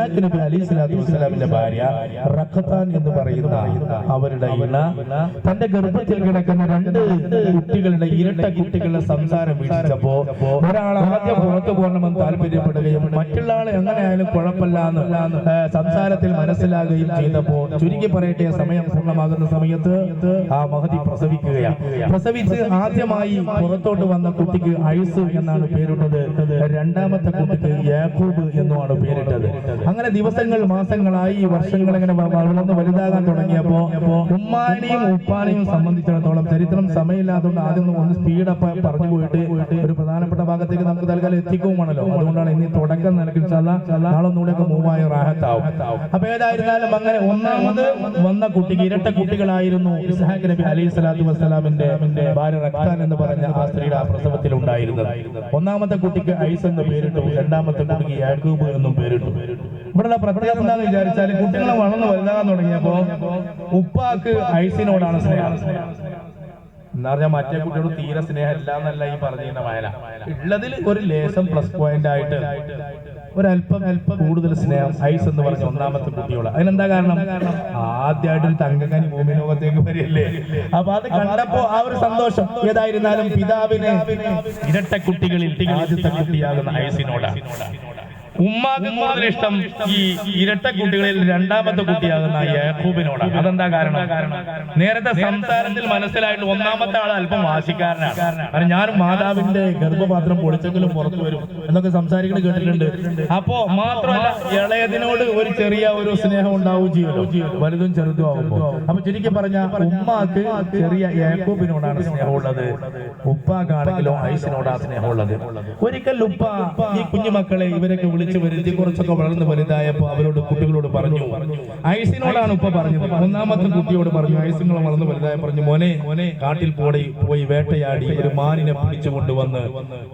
ഇസ്ഹാഖ് നബി അലൈഹി സ്വലാത്തു വസ്സലാമിന്റെ ഭാര്യ റഖത്താൻ എന്ന് പറയുന്ന അവരുടെ ഇണ തന്റെ ഗർഭത്തിൽ കിടക്കുന്ന 2 കുട്ടികളുടെ ഇരട്ട കുട്ടികളുടെ സംസാരം വീക്ഷിച്ചപ്പോ ഒരാൾ ആദ്യം പുറത്തു പോകണമെന്ന് താല്പര്യപ്പെടുകയും മറ്റുള്ള ആളെ എങ്ങനെയായാലും കുഴപ്പമില്ലാന്ന് സംസാരത്തിൽ മനസ്സിലാകുകയും ചെയ്തപ്പോ ചുരുക്കി പറയട്ടെ സമയം പൂർണ്ണമാകുന്ന സമയത്ത് ആ മഹദി പ്രസവിക്കുകയാണ്. പ്രസവിച്ച് ആദ്യമായി പുറത്തോട്ട് വന്ന കുട്ടിക്ക് ഐസ് എന്നാണ് പേരിട്ടത്. രണ്ടാമത്തെ കുട്ടിക്ക് യാക്കൂബ് എന്നുമാണ് പേരിട്ടത്. അങ്ങനെ ദിവസങ്ങൾ മാസങ്ങളായി വർഷങ്ങൾ ഇങ്ങനെ വളർന്ന് വലുതാകാൻ തുടങ്ങിയപ്പോ ഉമ്മാനെയും ഉപ്പാനെയും സംബന്ധിച്ചിടത്തോളം ചരിത്രം സമയമില്ലാത്തതുകൊണ്ട് ആദ്യം ഒന്ന് സ്പീഡപ്പ് പറഞ്ഞു പോയിട്ട് ഒരു പ്രധാനപ്പെട്ട ഭാഗത്തേക്ക് നമുക്ക് തൽക്കാലം എത്തിക്കുവാണല്ലോ. അതുകൊണ്ടാണ് ഇനി തുടക്കം നിലയ്ക്ക് നാളൊന്നുകൂടെയൊക്കെ മൂവായ റാഹത്താവും. അപ്പൊ ഏതായിരുന്നാലും അങ്ങനെ ഒന്നാമത് വന്ന കുട്ടിക്ക് ഇരട്ട കുട്ടികളായിരുന്നു ഇസ്ഹാഖ് നബി അലൈഹി സ്വലാത്തു വസ്സലാമിന്റെ ഭാര്യ റഖ്താൻ എന്ന് പറഞ്ഞ ആ സ്ത്രീയുടെ ആ പ്രസവത്തിൽ ഉണ്ടായിരുന്നത്. ഒന്നാമത്തെ കുട്ടിക്ക് ഐസ് എന്ന് പേരിട്ടു, രണ്ടാമത്തെ കുട്ടിക്ക് യാക്കൂബ് എന്നും പേരിട്ടു. ഇവിടെയുള്ള പ്രത്യേകത എന്താണെന്ന് വിചാരിച്ചാൽ കുട്ടികളെ വളർന്ന് വലുതാകാൻ തുടങ്ങിയപ്പോ ഉപ്പാക്ക് ഐസിനോടാണ് സ്നേഹം. എന്താ പറഞ്ഞാൽ മറ്റേ കുട്ടിയോട് തീരെ സ്നേഹമില്ല എന്നല്ല ഈ പറഞ്ഞിരുന്ന വായന. ഉള്ളതിൽ ഒരു ലേശം പ്ലസ് പോയിന്റ് ആയിട്ട് ഒരല്പം കൂടുതൽ സ്നേഹം ഐസ് എന്ന് പറഞ്ഞ ഒന്നാമത്തെ കുട്ടിയോട്. അതിനെന്താ കാരണം? ആദ്യമായിട്ട് തങ്കക്കനി ഭൂമി ലോകത്തേക്ക് വരില്ലേ. അപ്പൊ അത് കണ്ടപ്പോ ആ ഒരു സന്തോഷം. ഏതായിരുന്നാലും പിതാവിന് ഇരട്ട കുട്ടികളിൽ ആദ്യത്തെ കുട്ടിയാകുന്ന ഐസിനോടാണ്. ഉമ്മാക്ക് കൂടുതൽ ഇഷ്ടം ഈ ഇരട്ട കുട്ടികളിൽ രണ്ടാമത്തെ കുട്ടിയാകുന്ന യാക്കൂബിനോടാണ്. അതെന്താ കാരണം? നേരത്തെ സംസാരത്തിൽ മനസ്സിലായിട്ട് ഒന്നാമത്തെ ആൾ അല്പം വാശിക്കാരനാണ്. കാരണം ഞാനും മാതാവിന്റെ ഗർഭപാത്രം പൊളിച്ചെങ്കിലും പുറത്തു വരും എന്നൊക്കെ സംസാരിക്കുന്നത് കേട്ടിട്ടുണ്ട്. അപ്പോ മാത്രമല്ല ഇളയതിനോട് ഒരു ചെറിയ ഒരു സ്നേഹം ഉണ്ടാവുകയും ചെയ്യുമല്ലോ, വലുതും ചെറുതും ആവുമ്പോ. അപ്പൊ ചുരുക്കി പറഞ്ഞ ഉമ്മാക്ക് ചെറിയ യാക്കൂബിനോടാണ് സ്നേഹമുള്ളത്, ഉപ്പാക്കാണെങ്കിലോ ഐസിനോടാണ് സ്നേഹമുള്ളത്. ഒരിക്കൽ ഉപ്പ ഈ കുഞ്ഞുമക്കളെ ഇവരൊക്കെ വിളിച്ചു വരുത്തി കുറച്ചൊക്കെ വളർന്ന് വലുതായപ്പോ അവരോട് കുട്ടികളോട് പറഞ്ഞു, ഐസിനോടാണ് ഉപ്പ പറഞ്ഞത്. ഒന്നാമത്തെ കുട്ടിയോട് പറഞ്ഞു, ഐസിനോട് വളർന്ന് വലുതായ പറഞ്ഞു, മോനെ കാട്ടിൽ പോയി വേട്ടയാടി ഒരു മാനിനെ പിടിച്ചു കൊണ്ടുവന്ന്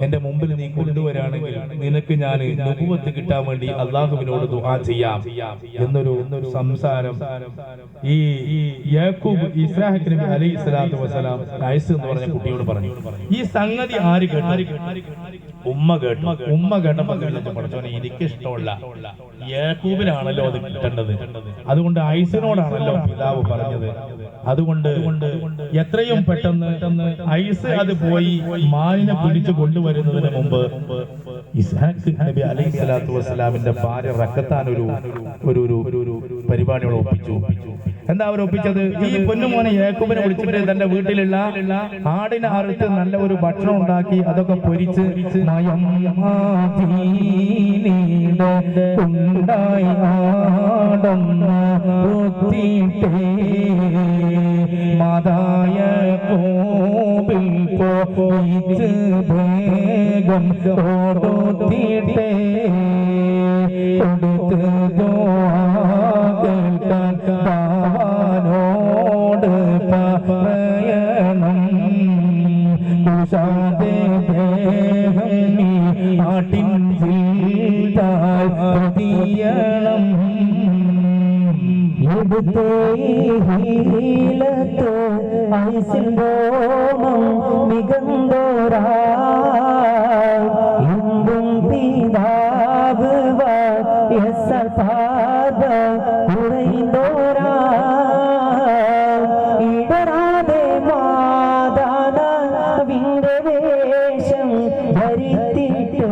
എന്റെ മുമ്പിൽ നീ കൊണ്ടുവരാണെങ്കിൽ നിനക്ക് ഞാൻ നുബുവത്ത് കിട്ടാൻ വേണ്ടി അള്ളാഹുവിനോട് ദുആ ചെയ്യാം എന്നൊരു സംസാരം ഈ യാക്കൂബ് ഇസ്ഹാഖ് നബി അലൈഹി സ്വലാത്തു വസ്സലാം ഐസ് എന്ന് പറഞ്ഞ കുട്ടിയോട് പറഞ്ഞു. ഈ സംഗതി ആര് കേട്ടു? ഉമ്മ കേട്ടു. ഉമ്മ കേട്ടപ്പോ പഠിച്ചോനെ എനിക്ക് ഇഷ്ടമുള്ള യാക്കൂബിനാണല്ലോ അത് കിട്ടേണ്ടത്, അതുകൊണ്ട് ഐസിനോടാണല്ലോ പിതാവ് പറഞ്ഞത്. അതുകൊണ്ട് എത്രയും പെട്ടെന്ന് ഐസ് അത് പോയി മാനിനെ പിടിച്ചു കൊണ്ടുവരുന്നതിന് മുമ്പ് ഇസ്ഹാഖ് നബി അലൈഹി സ്വലാത്തു വസ്സലാമിന്റെ ഭാര്യ റഖത്താൻ ഒരു പരിപാടിയോട് ഒപ്പിച്ചു. എന്താ അവർ ഒപ്പിച്ചത്? ഈ പൊന്നുമോനെ യാക്കൂബിനെ വിളിച്ചിട്ട് തന്റെ വീട്ടിലുള്ള ആടിനെ അറുത്ത് നല്ല ഒരു ഭക്ഷണം ഉണ്ടാക്കി അതൊക്കെ പൊരിച്ച് മാതായ കോപിൽ പോയിച്ച് വേഗം ഓടോത്തിട്ടേ കൊടുത്ത് ോട് പറയണം കുശാദേ ആട്ടിൻ ീയണം എടുത്തേ ഹീലത്ത് ഐസിൻ രോമം മികന്തോരാ എന്തും പിതാവ് പാദ കുറൈന്തോരാ ഇടരാതെ മാതാന വിന്റെ വേഷം ധരിത്തിട്ട്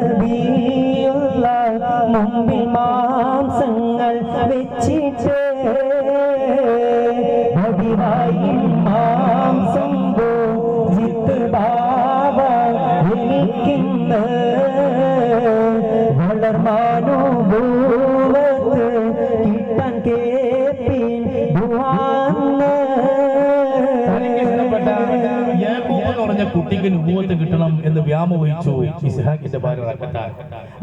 നബിയുള്ള മുമ്പിൽ മാംസങ്ങൾ വെച്ചിട്ട് അടിവായി മാംസം ജിത്ത് ബാബ എനിക്കിന്ന് വളർമാനുഭൂവത്ത് കിട്ടാൻ കേപ്പിൻ ദുആന്ന് കുട്ടിക്ക് നുബുവത്ത് കിട്ടണം എന്ന് വ്യാമോഹിച്ചു ഇസ്ഹാഖിന്റെ ഭാര്യ റഖത്താൻ.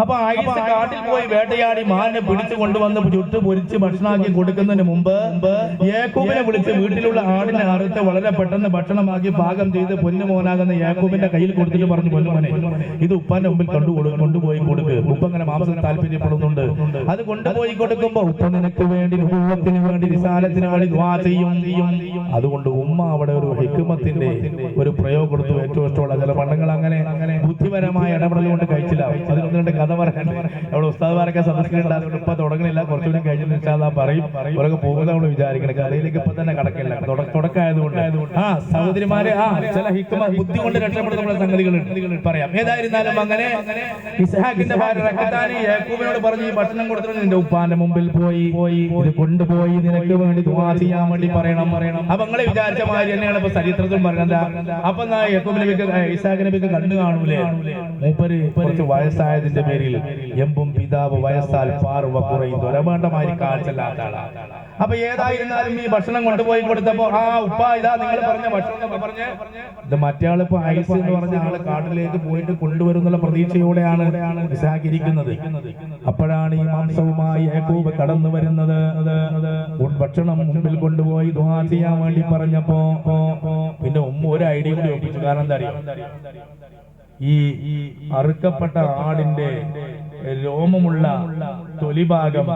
അപ്പൊ ഐസ് കാട്ടിൽ പോയി വേട്ടയാടി മാനിനെ പിടിച്ചു കൊണ്ടുവന്ന് ചുട്ട് പൊരിച്ച് ഭക്ഷണമാക്കി കൊടുക്കുന്നതിന് മുമ്പ് യാക്കൂബിനെ വിളിച്ച് വീട്ടിലുള്ള ആടിനെ അറുത്ത് വളരെ പെട്ടെന്ന് ഭക്ഷണമാക്കി പാകം ചെയ്ത് പൊന്നുമോനാകുന്ന യാക്കൂബിന്റെ കയ്യിൽ കൊടുത്തിട്ട് പറഞ്ഞു, പൊന്നുമോനെ ഇത് ഉപ്പാന്റെ മുമ്പിൽ കൊണ്ടുപോയി കൊടുക്ക്. ഉപ്പ അങ്ങനെ മാംസം താല്പര്യപ്പെടുന്നുണ്ട്. അത് കൊണ്ടുപോയി കൊടുക്കുമ്പോ ഉപ്പ നിനക്ക് വേണ്ടി നുബുവത്തിന് വേണ്ടി റിസാലത്തിന് വേണ്ടി ദുആ ചെയ്യും. അതുകൊണ്ട് ഉമ്മ അവിടെ ഒരു ഹിക്മത്തിന്റെ ഒരു പ്രയോഗം കൊടുത്തു. ഏറ്റവും ഇഷ്ടമുള്ള ചില പെണ്ണുങ്ങൾ അങ്ങനെ ബുദ്ധിപരമായ ഇടപെടൽ കൊണ്ട് കഴിച്ചില്ലാവും. അതിനൊന്നും രണ്ട് കഥ പറയാൻ അവിടെ ഉസ്താദ്മാരൊക്കെ സദസ്സിലുണ്ട്. അതുകൊണ്ട് ഇപ്പൊ തുടങ്ങണില്ല, കുറച്ചുകൂടി കഴിഞ്ഞിട്ട് ഇൻഷാല്ലാ പറയും. അവരൊക്കെ പോകുന്ന നമ്മൾ വിചാരിക്കണം, കഥയിലേക്ക് ഇപ്പൊ തന്നെ കടക്കില്ല, തുടക്കമായതുകൊണ്ട്. സഹോദരിമാരെ, ചില ഹിക്മ ബുദ്ധി കൊണ്ട് രക്ഷപ്പെടുന്ന സംഗതികൾ പറയാം. ഏതായിരുന്നാലും അങ്ങനെ ഇസ്ഹാഖിന്റെ ഭാര്യ റഹ്താനി യാക്കൂബിനോട് പറഞ്ഞു, ഈ ഭക്ഷണം കൊടുത്തിട്ട് നിന്റെ ഉപ്പാന്റെ മുമ്പിൽ പോയി ഇത് കൊണ്ടുപോയി നിനക്ക് വേണ്ടി ദുആ ചെയ്യാൻ വേണ്ടി പറയണം. അപ്പൊ നിങ്ങളെ വിചാരിച്ച മാതിരി തന്നെയാണ് ഇപ്പൊ ചരിത്രത്തിൽ പറയുന്നത്. അപ്പൊ യാക്കൂബ് നബിക്ക് ഇസ്ഹാഖ് നബിക്ക് കണ്ണു കാണൂലേ? മൂപ്പര് കുറച്ച് വയസ്സായതിന്റെ പേരിൽ എമ്പും പിതാവ് വയസ്സാൽ പാർവ കുറയും ദുരവേണ്ട മാതിരി കാഴ്ചല്ലാത്ത ആളാണ്. അപ്പൊ ഏതായിരുന്നാലും ഈ ഭക്ഷണം കൊണ്ടുപോയി കൊടുത്തപ്പോ ഉപ്പ ഇതാ നിങ്ങൾ പറഞ്ഞ ഭക്ഷണം എന്നൊക്കെ പറഞ്ഞ് ഇത് മറ്റേ ആളിപ്പോ ഐസ് എന്ന് പറഞ്ഞ ആള് കാട്ടിലേക്ക് പോയിട്ട് കൊണ്ടുവരുന്നുള്ള പ്രതീക്ഷയോടെയാണ് ഇസ്ഹാഖ് ഇരിക്കുന്നത്. അപ്പോഴാണ് ഈ മാംസവുമായി യാക്കൂബ് കടന്നു വരുന്നത്. ഭക്ഷണം മുമ്പിൽ കൊണ്ടുപോയി ദുആ ചെയ്യാൻ വേണ്ടി പറഞ്ഞപ്പോ പിന്നെ ഒരു ഐഡിയ കൂടി ഒപ്പിച്ചു. കാരണം എന്താ അറിയാം, ഈ അറുക്കപ്പെട്ട ആടിന്റെ രോമമുള്ള തൊലിഭാഗം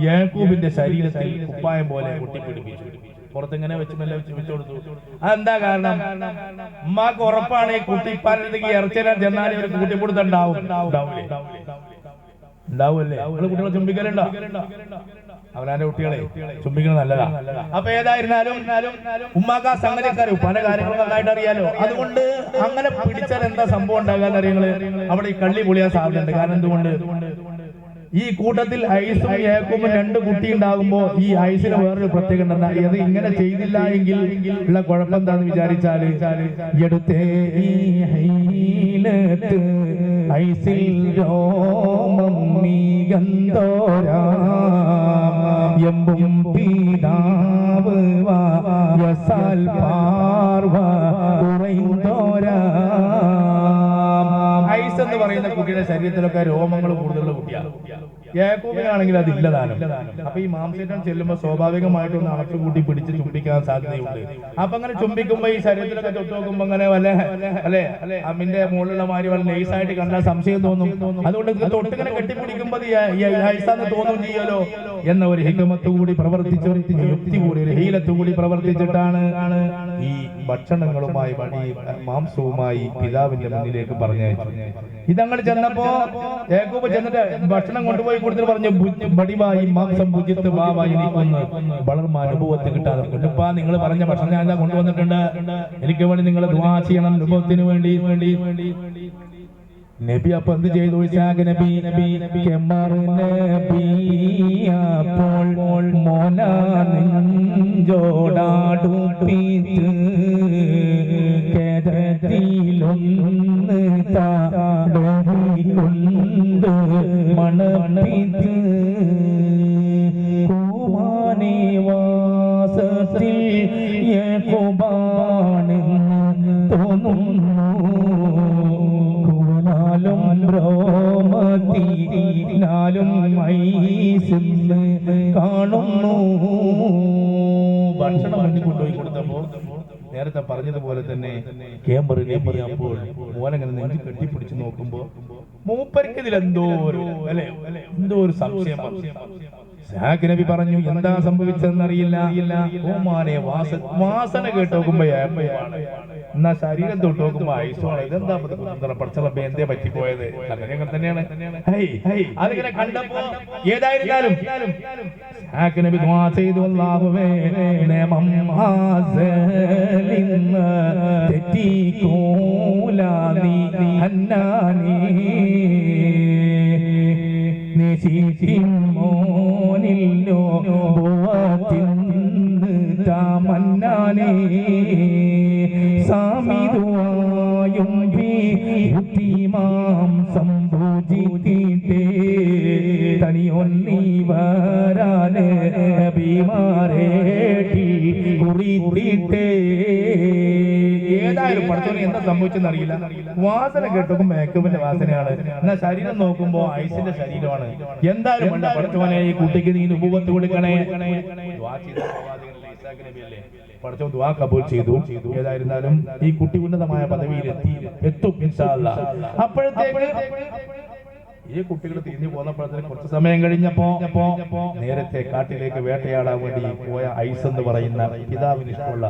യാക്കൂബിന്റെ ശരീരത്തിൽ കുപ്പായം പോലെ പൊട്ടിപ്പിടിപ്പിച്ചു. പുറത്തിങ്ങനെ വെച്ച് മെല്ലെ വെച്ചു കൊടുത്തു. അതെന്താ കാരണം? ഉമ്മാക്ക് ഉറപ്പാണ് ഈ കുട്ടിപ്പാലേക്ക് ഇറച്ചിരാൻ ചെന്നാലും ഒരു കൂട്ടിപ്പിടുത്തുണ്ടാവും. ഉണ്ടാവൂല്ലേ? കുട്ടികളെ ചുംബിക്കലുണ്ടോ? അവനാന്റെ കുട്ടികളെ ചുംബിക്കണം നല്ലതാ. അപ്പൊ ഏതായിരുന്നാലും ഉമ്മാക്ക് ആ സംഗതിക്കാരും പല കാര്യങ്ങളും നന്നായിട്ട് അറിയാലോ. അതുകൊണ്ട് അങ്ങനെ പിടിച്ചാൽ എന്താ സംഭവം ഉണ്ടാകാൻ അറിയങ്ങള് അവിടെ ഈ കള്ളി പൊളിയാൻ സാധ്യതയുണ്ട്. കാരണം എന്തുകൊണ്ട്? ഈ കൂട്ടത്തിൽ ഐസും യാക്കൂബും രണ്ട് കുട്ടി ഉണ്ടാകുമ്പോ ഈ ഐസിന് വേറൊരു പ്രത്യേകത ഉണ്ട്. ഇത് ഇങ്ങനെ ചെയ്തില്ല എങ്കിൽ ഉള്ള കുഴപ്പം എന്താന്ന് വിചാരിച്ചാല് എടുത്തേ ഐസിൽ രോമം നീഗന്തോരാ എമ്പും പീതാവ് യസാൽ പാർവ കുറയുന്തോരാ. ഐസ് എന്ന് പറയുന്ന കുട്ടിയുടെ ശരീരത്തിലൊക്കെ രോമങ്ങൾ കൂടുതലുള്ള കുട്ടിയാണ്. യാക്കൂബിനാണെങ്കിൽ അതില്ലതാനും. അപ്പൊ ഈ മാംസേറ്റം ചെല്ലുമ്പോൾ സ്വാഭാവികമായിട്ടും ഒന്ന് അടച്ചു കൂട്ടി പിടിച്ച് ചുംബിക്കാൻ സാധ്യതയുണ്ട്. അപ്പൊ അങ്ങനെ ചുംബിക്കുമ്പോ ഈ ശരീരത്തിലൊക്കെ തൊട്ട് നോക്കുമ്പോ അങ്ങനെ അല്ലെ അമ്മിന്റെ മുകളിലുള്ള മാതിരി വല്ല നൈസായിട്ട് കണ്ടാൽ സംശയം തോന്നും. അതുകൊണ്ട് തൊട്ടിങ്ങനെ കെട്ടിപ്പിടിക്കുമ്പോ ഐസാന്ന് തോന്നും ചെയ്യലോ എന്ന ഒരു ഹിക്മത്ത് കൂടി പ്രവർത്തിച്ച യുക്തി കൂടി ഒരു ഹീലത്ത് കൂടി പ്രവർത്തിച്ചിട്ടാണ് ഈ ഭക്ഷണങ്ങളുമായി മാംസവുമായി പിതാവിന്റെ മുന്നിലേക്ക് പറഞ്ഞയച്ചു. ഇതങ്ങോട്ട് ചെന്നപ്പോ യാക്കൂബ് ചെന്നിട്ട് ഭക്ഷണം കൊണ്ടുപോയി കൊടുത്തിട്ട് പറഞ്ഞു, ബടിവായി മാംസം ഭുജിത്ത് ബാവായി എനിക്കൊന്ന് വളർമ്മ അനുഭവത്ത് കിട്ടാതെ കൊണ്ടുപ്പാ നിങ്ങൾ പറഞ്ഞ ഭക്ഷണം ഞാൻ കൊണ്ടുവന്നിട്ടുണ്ട്, എനിക്ക് വേണ്ടി നിങ്ങൾ ദുആ ചെയ്യണം അനുഭവത്തിന് വേണ്ടി. നബി അപ്പൊ എന്ത് ചെയ്തു? ഇസ്ഹാഖ് നബി അപ്പോൾ മോനാടോടാടുപ്പിത്ത് കേരത്തിലൊന്ന് താടോണ്ട് മണപ്പിത്ത് കോമാനെ വാസത്തിൽ യാക്കൂബാണെന്ന് തോന്നുന്നു. കാണുന്നു. ഭക്ഷണം മുന്നിൽ കൊണ്ടുപോയി കൊടുത്തപ്പോ നേരത്തെ പറഞ്ഞതുപോലെ തന്നെ അപ്പോൾ മോനങ്ങനെ നെഞ്ചു കെട്ടിപ്പിടിച്ച് നോക്കുമ്പോ മൂപ്പർക്ക് ഇതിലെന്തോ ഒരു സംശയം. ഇസ്ഹാഖ് നബി പറഞ്ഞു, എന്താ സംഭവിച്ചതെന്നറിയില്ല. ഓമാനെ വാസന കേട്ട് നോക്കുമ്പോ എന്നാ ശരീരം തൊട്ട് നോക്കുമ്പോ ഐസുമാണ്. ഇതെന്താ പടച്ചളപ്പേ എന്തേ പറ്റിപ്പോയത്? അങ്ങനെ തന്നെയാണ്. അതിങ്ങനെ കണ്ടപ്പോ ഏതായിരുന്നാലും ഇസ്ഹാഖ് നബി ദുആ ചെയ്തു, അല്ലാഹുവേ നിയമം ഹാസലിന്ന് തെറ്റിക്കൂല നീ ഹന്നാനേ മോനില്ലോ താമന്നാനേ സാമിതുവായും ഭീമാം സംഭൂജിത്തേ തനിയൊന്നീ വരാന് ഭീമാരേട്ടി കുറിത്തേ. ഏതായാലും പഠിച്ചോനെ എന്താ സംഭവിച്ചെന്ന് അറിയില്ല. വാസന കേട്ടോക്കും യാക്കൂബിന്റെ വാസനയാണ്. എന്നാ ശരീരം നോക്കുമ്പോ ഐസിന്റെ ശരീരമാണ്. എന്തായാലും പഠിച്ചോനെ ഈ കുട്ടിക്ക് നീ നുബുവത്ത് കൊടുക്കണേ. പഠിച്ചോ ദുആ കബൂൽ ചെയ്തു. ഏതായിരുന്നാലും ഈ കുട്ടി ഉന്നതമായ പദവിയിൽ എത്തും ഇൻഷാ അല്ലാഹ്. അപ്പോഴത്തേക്ക് ഈ കുട്ടികൾ തിരിഞ്ഞു പോന്നപ്പോഴത്തേക്ക് കുറച്ച് സമയം കഴിഞ്ഞപ്പോ നേരത്തെ കാട്ടിലേക്ക് വേട്ടയാടാൻ വേണ്ടി പോയ ഐസ് എന്ന് പറയുന്ന പിതാവിന് ഇഷ്ടമുള്ള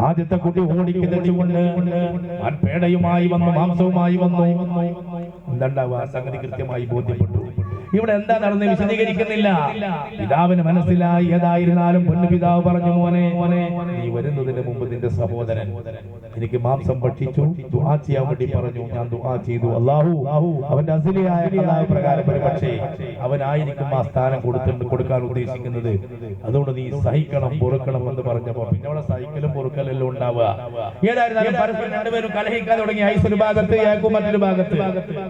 ആദ്യത്തെ കുട്ടി ഓടിക്കിതച്ചുകൊണ്ട് പേടയുമായി വന്നു, മാംസവുമായി വന്നു. എന്താണ്ടാവുക സംഗതി കൃത്യമായി ബോധ്യപ്പെട്ടു. ഇവിടെ എന്താ നടന്ന് വിശദീകരിക്കുന്നില്ല. പിതാവിന് മനസ്സിലായി. ഏതായിരുന്നാലും പൊന്നു പിതാവ് പറഞ്ഞു, മോനെ നീ വരുന്നതിന് മുമ്പ് നിന്റെ സഹോദരൻ എനിക്ക് മാംസം ഭക്ഷിച്ചു, ദുആ ചെയ്യാൻ വേണ്ടി പറഞ്ഞു. ഞാൻ ദുആ ചെയ്തു. അല്ലാഹു അവന്റെ അസ്ലിയായ ഖലാ പ്രകാരം ഒരുപക്ഷേ അവനായിരിക്കും ആ സ്ഥാനം കൊടുക്കാൻ ഉദ്ദേശിക്കുന്നത്. അതുകൊണ്ട് നീ സഹിക്കണം, പൊറുക്കണം എന്ന് പറഞ്ഞപ്പോ പിന്നെ അവിടെ സഹിക്കലും പൊറുക്കലെല്ലാം ഉണ്ടാവുക. ഏതായിരുന്നാലും പരസ്പരം രണ്ടുപേരും കലഹിക്കാൻ തുടങ്ങി. ഐസ് ഒരു ഭാഗത്ത്, യാക്കൂബ് മറ്റൊരു ഭാഗത്ത്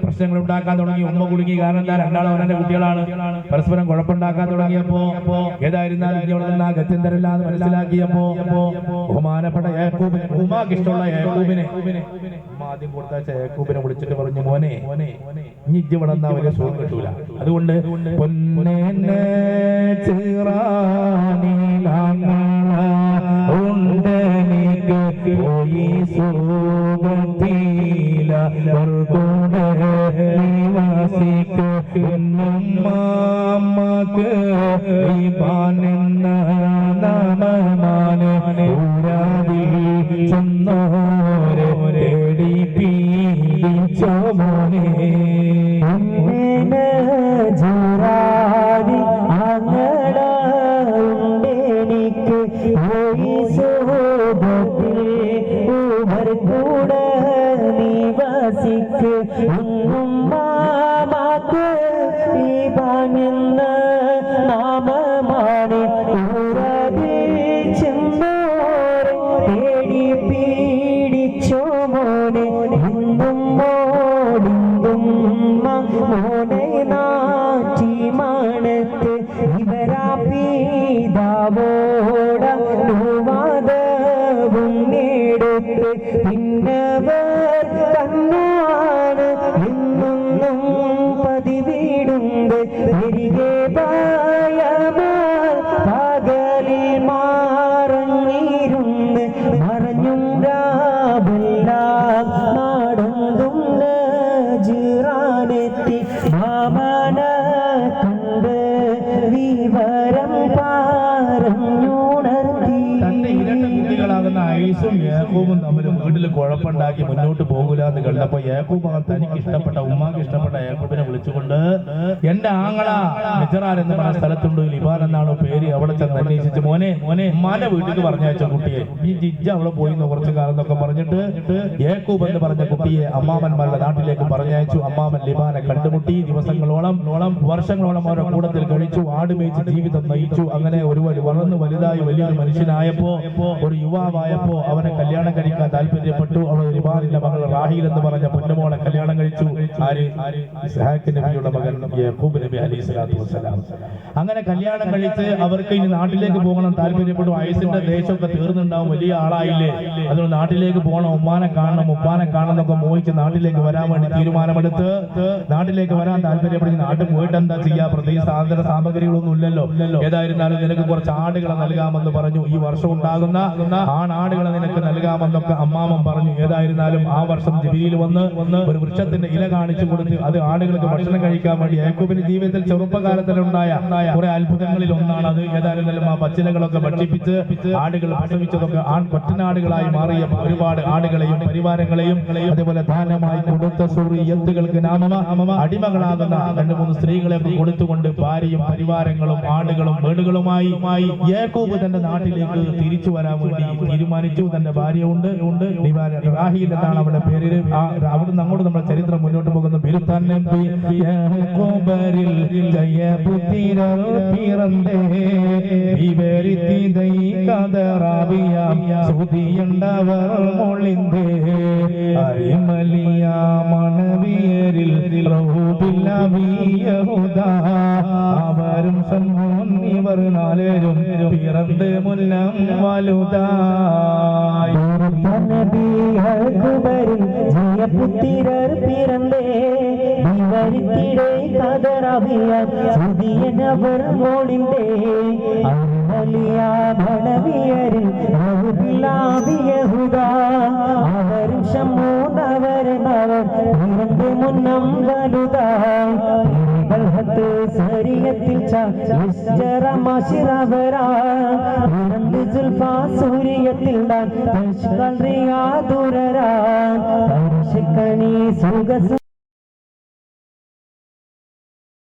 പ്രശ്നങ്ങൾ ഉണ്ടാക്കാൻ തുടങ്ങി. ഉമ്മ കുടുങ്ങി. കാരണം എന്താ, രണ്ടാളും അവന്റെ കുട്ടികളാണ്. പരസ്പരം കുഴപ്പമുണ്ടാക്കാൻ തുടങ്ങിയപ്പോ ഏതായിരുന്നാലും ഇനി ആ ഗത്യന്തരല്ലാന്ന് മനസ്സിലാക്കിയപ്പോ ബഹുമാനപ്പെട്ട യാക്കൂബിനെ, ഉമ്മാക്ക് ഇഷ്ടമുള്ള യാക്കൂബിനെ ആദ്യം കൊടുത്താച്ച യാക്കൂബിനെ വിളിച്ചിട്ട് പറഞ്ഞു, മോനെ ഇനി ഇജ്ജ് ഇവിടെ നിന്നാ വലിയ സുഖം കിട്ടൂല. അതുകൊണ്ട് പോയി സുഖത്തില മാമക്ക് ചെന്നോരെ തേടി പീഡിച്ചോ മോനെ ജുറാരി അങ്ങടെനിക്ക് പോയി സുഖത്തിൽ ഉമർ കൂടെ നിവസിക്ക് മാമാക്ക് ഈ പാഞ്ഞെന്ന നാമമാണ് ചെന്നോരെ തേടി പീഡിച്ചോ മോനെ ഇന്നും മോടിന്തും മോനെ നാറ്റി മാണത്ത് ഇവരാ പീതാവോടനുവാദവും നേടുത്ത് പിന്നവർ കണ്ണാണ് എന്നും പതിവിടുണ്ട് തിരികെ പകലിൽ മാറങ്ങിരുന്ന് മറഞ്ഞും രാബെല്ലാം നാടന്തും ജിറാനെത്തി മാമന കണ്ട് വിവരം പറഞ്ഞുണർത്തി. തന്റെ ഇരട്ട കുട്ടികളാകുന്ന ഐസും യാക്കൂബും തമ്മിലും വീട്ടിൽ കുഴപ്പമുണ്ടാക്കി മുന്നോട്ട് പോകൂല എന്ന് കണ്ടപ്പോ യാക്കൂബ് തനിക്ക് ഇഷ്ടപ്പെട്ട, ഉമ്മാക്ക് ഇഷ്ടപ്പെട്ട യാക്കൂബിനെ വിളിച്ചുകൊണ്ട്, എന്റെ ആങ്ങള നിജറാൻ എന്ന് പറഞ്ഞ സ്ഥലത്തുണ്ട്, ലിബാൻ എന്നാണോ പേര്, അവിടെ ചെന്ന് അന്വേഷിച്ച് മോനെ ഉമ്മാന്റെ വീട്ടിലേക്ക് പറഞ്ഞയച്ച കുട്ടിയെ ഈ ജിജ്ജ അവിടെ പോയി കുറച്ചു കാലം എന്നൊക്കെ പറഞ്ഞിട്ട് യാക്കൂബ് എന്ന് പറഞ്ഞ കുട്ടിയെ അമ്മാമന്മാരുടെ നാട്ടിലേക്ക് പറഞ്ഞയച്ചു. അമ്മാമൻ ലിബാനെ കണ്ടുമുട്ടി. ദിവസങ്ങളോളം വർഷങ്ങളോളം അവരുടെ കൂടത്തിൽ കഴിച്ചു. ആടുമേച്ച് ജീവിതം നയിച്ചു. അങ്ങനെ ഒരു വളർന്നു വലുതായി വലിയൊരു മനുഷ്യനായപ്പോ, ഒരു യുവാവായപ്പോ അവനെ കല്യാണം കഴിക്കാൻ താല്പര്യപ്പെട്ടു. അവൾ ലിബാനിന്റെ മകൾ റാഹീൽ എന്ന് പറഞ്ഞ പൊന്നുമോളെ കല്യാണം കഴിച്ചു. ഇസ്ഹാഖ് നബിയുടെ മകൻ യാക്കൂബ് നബി അലൈഹി സ്വലാത്തു വസ്സലാം. അങ്ങനെ കല്യാണം കഴിച്ച് അവർക്ക് ഇനി നാട്ടിലേക്ക് പോകണം താല്പര്യപ്പെട്ടു. ഐസിന്റെ ദേശമൊക്കെ തീർന്നുണ്ടാവും, വലിയ ആളായില്ലേ, അതുകൊണ്ട് നാട്ടിലേക്ക് പോകണം, ഉമ്മാനെ കാണണം, ഉപ്പാനെ കാണണം എന്നൊക്കെ മോഹിച്ച് നാട്ടിലേക്ക് വരാൻ വേണ്ടി തീരുമാനമെടുത്ത് നാട്ടിലേക്ക് വരാൻ താല്പര്യപ്പെടുന്ന നാട്ടിൽ പോയിട്ട് എന്താ ചെയ്യാ, പ്രത്യേകിച്ച് സാധന സാമഗ്രികളൊന്നും ഇല്ലല്ലോ. ഏതായിരുന്നാലും നിനക്ക് കുറച്ച് ആടുകളെ നൽകാമെന്ന് പറഞ്ഞു. ഈ വർഷം ഉണ്ടാകുന്ന ആടുകളെ നിനക്ക് നൽകാമെന്നൊക്കെ അമ്മാമൻ പറഞ്ഞു. ഏതായിരുന്നാലും ആ വർഷം ജിബിരിയിൽ വന്ന് ഒരു വൃക്ഷത്തിന്റെ ഇല കാണിച്ചു കൊടുത്ത് അത് ആടുകൾക്ക് ഭക്ഷണം കഴിക്കാൻ വേണ്ടി യാക്കൂബിന്റെ ജീവിതത്തിൽ ചെറുപ്പകാലത്തിലുണ്ടായ കുറെ അത്ഭുതങ്ങളിൽ ഒന്നാണ് അത്. ഏതായിരുന്നാലും ആ പച്ചിലകളൊക്കെ ഭക്ഷിപ്പിച്ച് ആടുകൾ പ്രസവിച്ചതൊക്കെ കൊറ്റനാടുകളായി മാറിയ ഒരുപാട് ആടുകളെയും പരിവാരങ്ങളെയും അതേപോലെ ദാനമായി കൊടുത്ത സുറിയത്തുകൾക്ക് അടിമകളാകുന്ന 2-3 സ്ത്രീകളെ കൊടുത്തുകൊണ്ട് ഭാര്യയും പരിവാരങ്ങളും ആടുകളും വീടുകളുമായി യാക്കൂബ് തന്റെ നാട്ടിലേക്ക് തിരിച്ചു വരാൻ വേണ്ടി തീരുമാനിച്ചു. തന്റെ ഭാര്യ ഉണ്ട്, റാഹീൽ എന്നാണ് അവരുടെ പേര്. അവിടുന്ന് അങ്ങോട്ട് നമ്മുടെ ചരിത്രം മുന്നോട്ട് പോകുന്നു. മണവിയരിൽ അവരും ഇവർ നാലേരും പിറന്ന് മുല്ലാം വലുതായി ജയപുത്തിരർ പിറന്നേ വിവരിത്തിടെ കതറവിയ സുതിയനവർ മോളിന്റെ അമലിയ മണവിയരിൽ അവരും ശമൂന്നവർ പിറന്ന ഓത് മുന്നം വലുതായി ബൽഹത്ത് സരിയത്തിൽ സൂര്യത്തിൽ റിയാദുരരാ പരിശക്കണി സുഖ